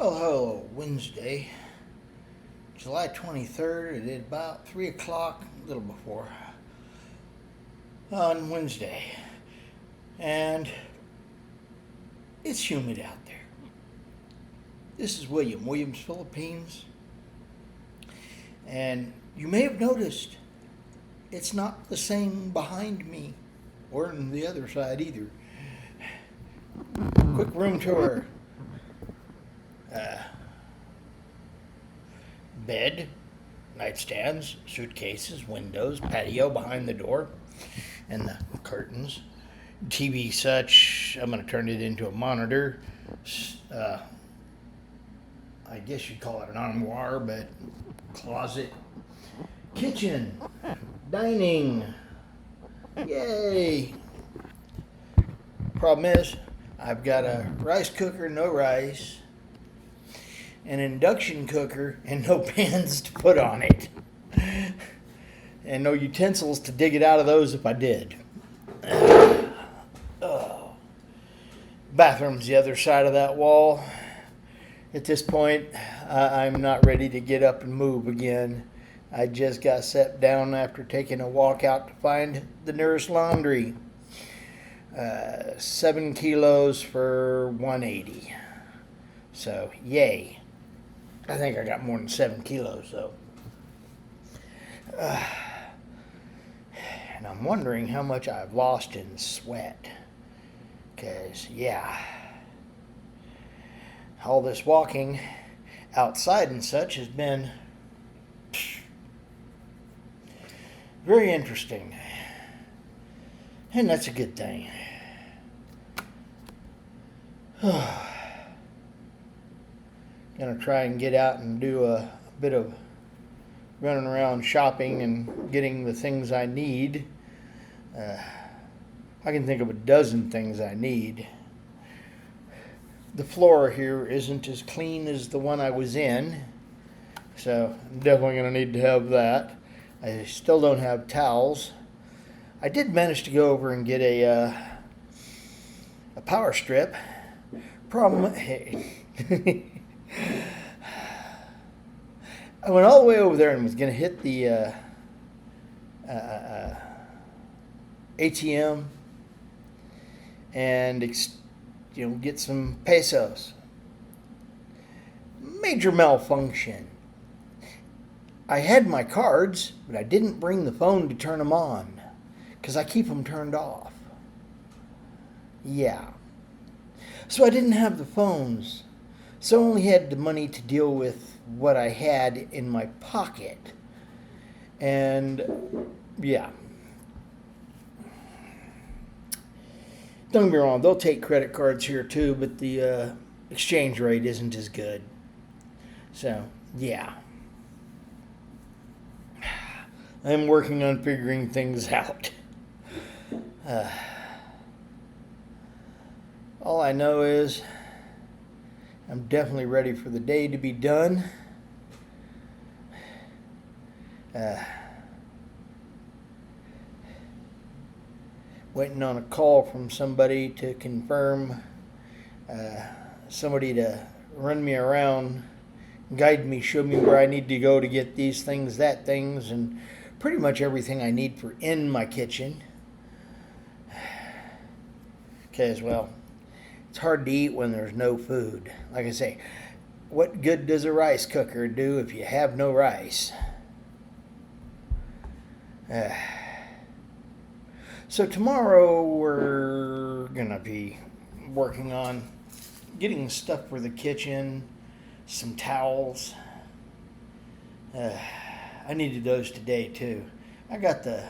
Well, hello, Wednesday, July 23rd. It is about 3 o'clock, a little before, on Wednesday. And it's humid out there. This is Williams, Philippines. And you may have noticed it's not the same behind me or on the other side either. Quick room tour. Bed, nightstands, suitcases, windows, patio behind the door, and the curtains. TV such, I'm going to turn it into a monitor. I guess you'd call it an armoire, but closet. Kitchen, dining. Yay! Problem is, I've got a rice cooker, no rice, an induction cooker, and no pans to put on it. And no utensils to dig it out of those if I did. Oh. Bathroom's the other side of that wall. At this point, I'm not ready to get up and move again. I just got set down after taking a walk out to find the nearest laundry. 7 kilos for 180. So, yay. I think I got more than 7 kilos, though. And I'm wondering how much I've lost in sweat. Because, yeah, all this walking outside and such has been very interesting. And that's a good thing. Gonna try and get out and do a bit of running around shopping and getting the things I need. I can think of a dozen things I need. The floor here isn't as clean as the one I was in, so I'm definitely gonna need to have that. I still don't have towels. I did manage to go over and get a power strip. Problem. I went all the way over there and was going to hit the ATM and get some pesos. Major malfunction. I had my cards, but I didn't bring the phone to turn them on because I keep them turned off. Yeah. So I didn't have the phones. So I only had the money to deal with what I had in my pocket. And yeah. Don't get me wrong, they'll take credit cards here too, but the exchange rate isn't as good. So, yeah. I'm working on figuring things out. All I know is I'm definitely ready for the day to be done. Waiting on a call from somebody to confirm, somebody to run me around, guide me, show me where I need to go to get these things, that things, and pretty much everything I need for in my kitchen. Because, well, it's hard to eat when there's no food. Like I say, what good does a rice cooker do if you have no rice? So tomorrow we're going to be working on getting stuff for the kitchen, some towels. I needed those today too. I got the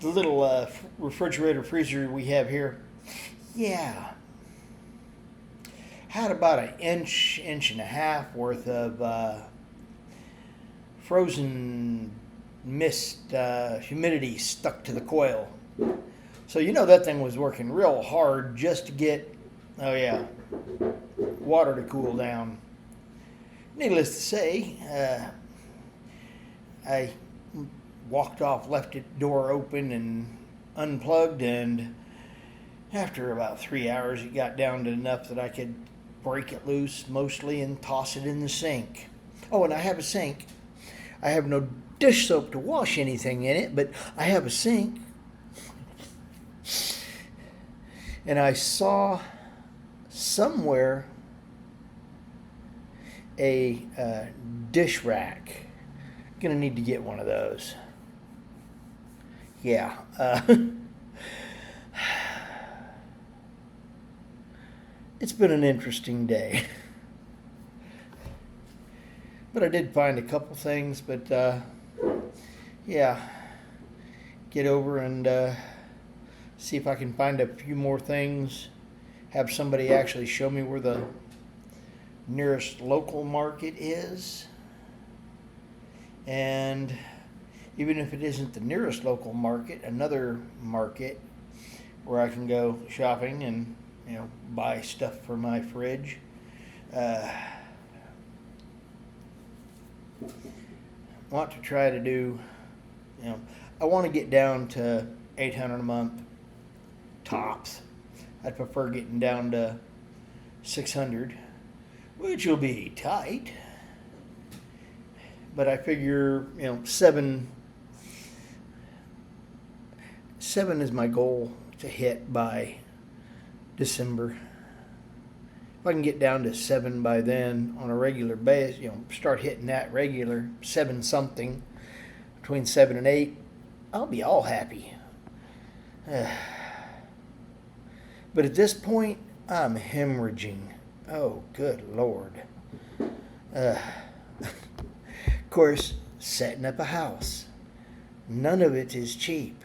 little refrigerator freezer we have here. Yeah. Had about an inch and a half worth of frozen mist, humidity stuck to the coil. So that thing was working real hard just to get, water to cool down. Needless to say, I walked off, left the door open and unplugged, and after about 3 hours it got down to enough that I could break it loose mostly and toss it in the sink. Oh, and I have a sink. I have no dish soap to wash anything in it, but I have a sink. And I saw somewhere a dish rack. Gonna need to get one of those. Yeah. It's been an interesting day. But I did find a couple things, but yeah, get over and see if I can find a few more things. Have somebody actually show me where the nearest local market is. And even if it isn't the nearest local market, another market where I can go shopping and, you know, buy stuff for my fridge. Want to try to do, you know, I want to get down to $800 a month tops. I'd prefer getting down to $600, which will be tight. But I figure, you know, seven is my goal to hit by December. If I can get down to 7 by then on a regular basis, you know, start hitting that regular 7 something, between 7 and 8, I'll be all happy. But at this point, I'm hemorrhaging. Oh, good Lord. Of course, setting up a house. None of it is cheap.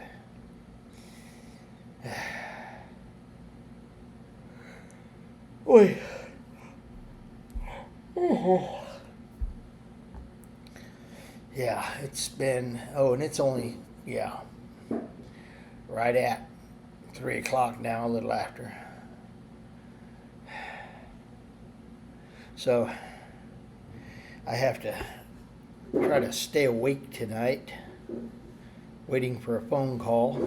Oi. Yeah, it's been, and it's only, right at 3 o'clock now, a little after. So, I have to try to stay awake tonight, waiting for a phone call,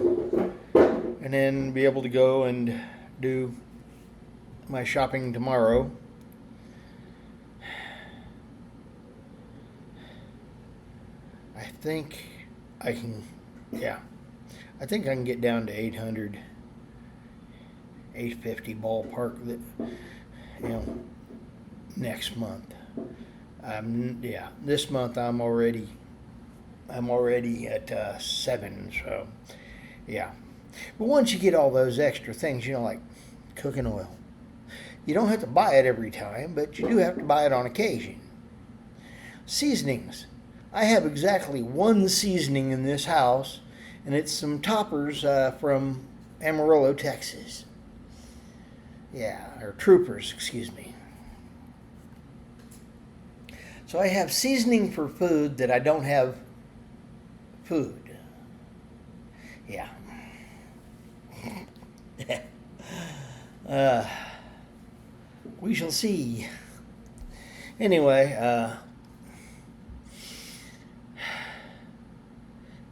and then be able to go and do my shopping tomorrow. I think I can get down to 800, 850 ballpark that, you know, next month. This month I'm already at 7, so yeah. But once you get all those extra things, you know, like cooking oil, you don't have to buy it every time, but you do have to buy it on occasion. Seasonings. I have exactly one seasoning in this house, and it's some toppers from Amarillo, Texas. Yeah, or Troopers, excuse me. So I have seasoning for food that I don't have food. Yeah. We shall see. Anyway,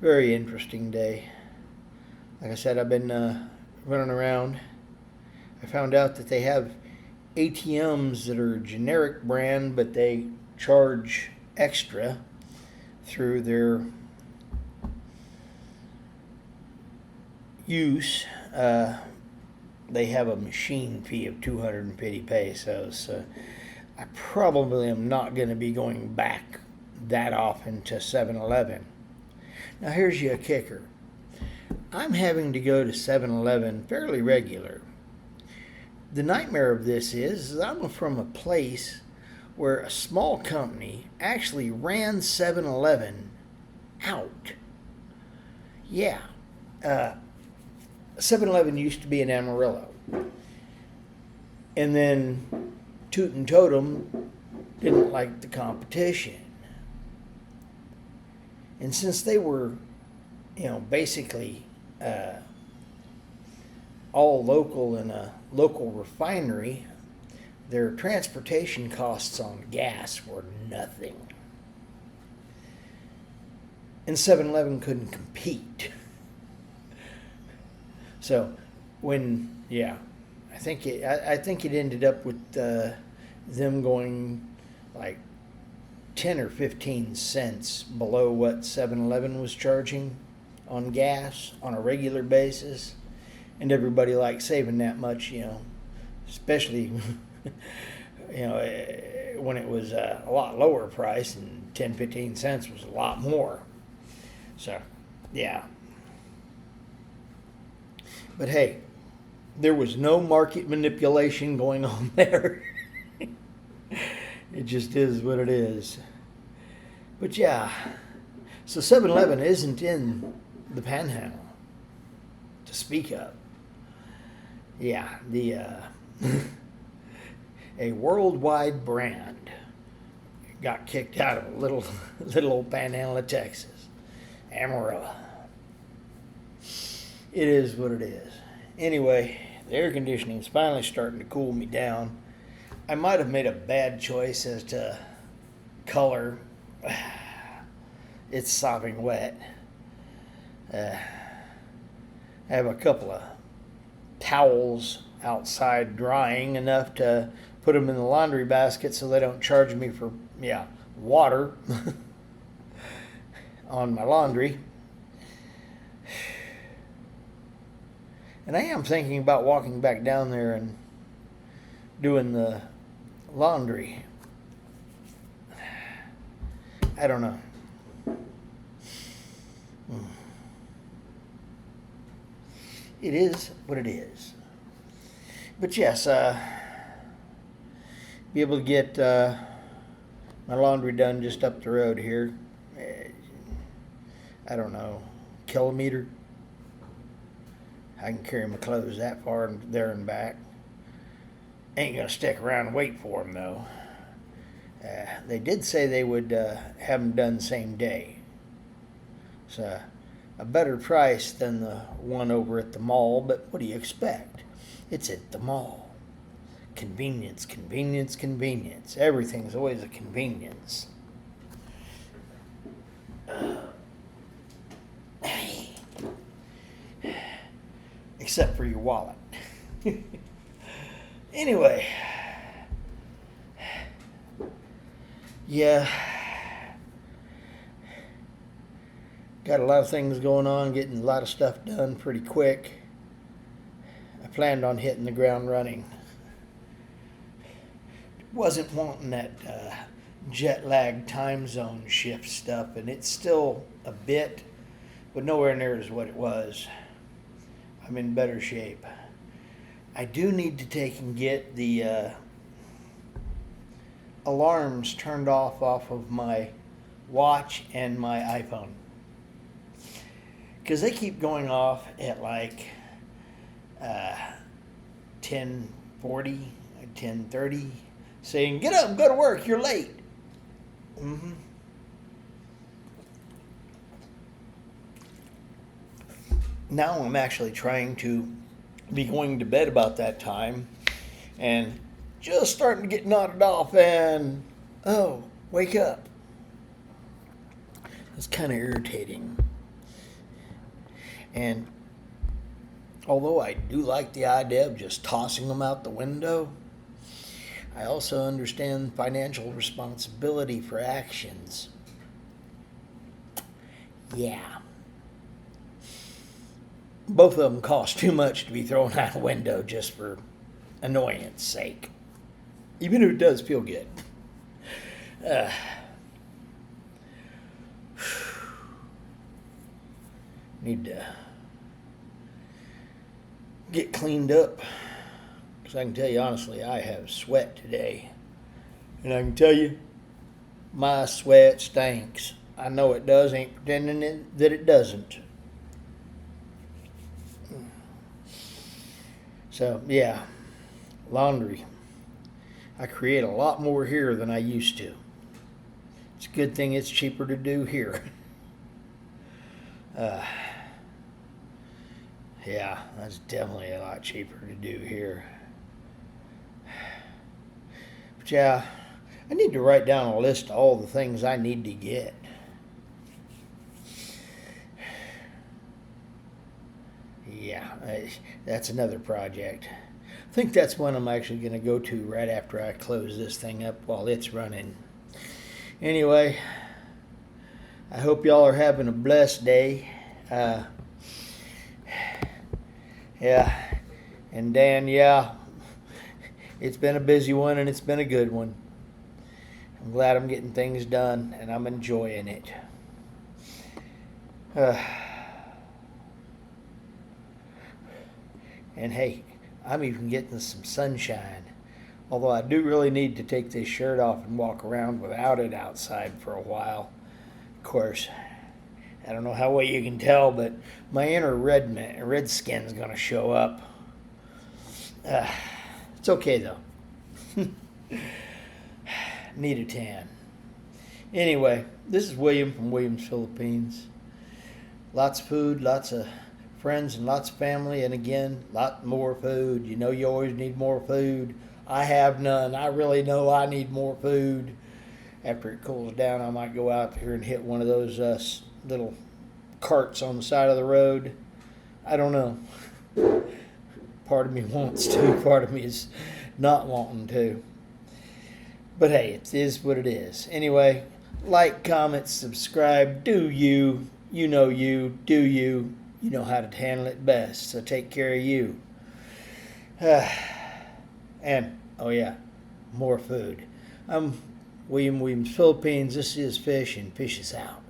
very interesting day. Like I said, I've been running around. I found out that they have ATMs that are generic brand, but they charge extra through their use. They have a machine fee of 250 pesos. So I probably am not going to be going back that often to 7-Eleven. Now here's you a kicker. I'm having to go to 7-Eleven fairly regular. The nightmare of this is I'm from a place where a small company actually ran 7-Eleven out. Yeah. 7-Eleven used to be in Amarillo. And then Toot and Totem didn't like the competition. And since they were, you know, basically all local in a local refinery, their transportation costs on gas were nothing. And 7-Eleven couldn't compete. So, when, I think it ended up with them going like 10 or 15 cents below what 7-Eleven was charging on gas on a regular basis. And everybody liked saving that much, especially, when it was a lot lower price, and 10, 15 cents was a lot more. So, yeah. But hey, there was no market manipulation going on there. It just is what it is. But yeah, so 7-Eleven isn't in the Panhandle to speak of. Yeah, a worldwide brand got kicked out of a little old Panhandle of Texas, Amarillo. It is what it is. Anyway, the air conditioning is finally starting to cool me down. I might have made a bad choice as to color. It's sopping wet. I have a couple of towels outside drying enough to put them in the laundry basket so they don't charge me for water on my laundry. And I am thinking about walking back down there and doing the laundry. I don't know. It is what it is. But yes, be able to get my laundry done just up the road here. I don't know, kilometer. I can carry my clothes that far and there and back. Ain't gonna stick around and wait for them though. They did say they would have them done same day. So a better price than the one over at the mall, but what do you expect? It's at the mall. Convenience, convenience, convenience. Everything's always a convenience. Except for your wallet. Anyway. Yeah. Got a lot of things going on, getting a lot of stuff done pretty quick. I planned on hitting the ground running. Wasn't wanting that jet lag time zone shift stuff, and it's still a bit, but nowhere near as what it was. I'm in better shape. I do need to take and get the alarms turned off of my watch and my iPhone. Because they keep going off at like 10:40, 10:30, saying, "Get up, go to work, you're late." Now I'm actually trying to be going to bed about that time and just starting to get nodded off and, oh, wake up. It's kind of irritating. And although I do like the idea of just tossing them out the window, I also understand financial responsibility for actions. Yeah. Both of them cost too much to be thrown out a window just for annoyance sake. Even if it does feel good. Need to get cleaned up. Because I can tell you honestly, I have sweat today. And I can tell you, my sweat stinks. I know it does, ain't pretending that it doesn't. So, yeah, laundry. I create a lot more here than I used to. It's a good thing it's cheaper to do here. Yeah, that's definitely a lot cheaper to do here. But yeah, I need to write down a list of all the things I need to get. Yeah, that's another project. think that's one I'm actually going to go to right after I close this thing up while it's running. Anyway, I hope y'all are having a blessed day. Yeah, and Dan, yeah, it's been a busy one and it's been a good one. I'm glad I'm getting things done and I'm enjoying it. And hey, I'm even getting some sunshine. Although I do really need to take this shirt off and walk around without it outside for a while. Of course, I don't know how well you can tell, but my inner red skin's gonna show up. It's okay though. Need a tan. Anyway, this is William from Williams, Philippines. Lots of food, lots of friends, and lots of family, and again, lot more food. You know you always need more food. I have none. I really know I need more food. After it cools down, I might go out here and hit one of those little carts on the side of the road. I don't know. Part of me wants to, part of me is not wanting to. But hey, it is what it is. Anyway, like, comment, subscribe. Do you. You know you. Do you. You know how to handle it best. So take care of you. And, oh yeah, more food. I'm Williams, Philippines. This is Fish, and Fish is out.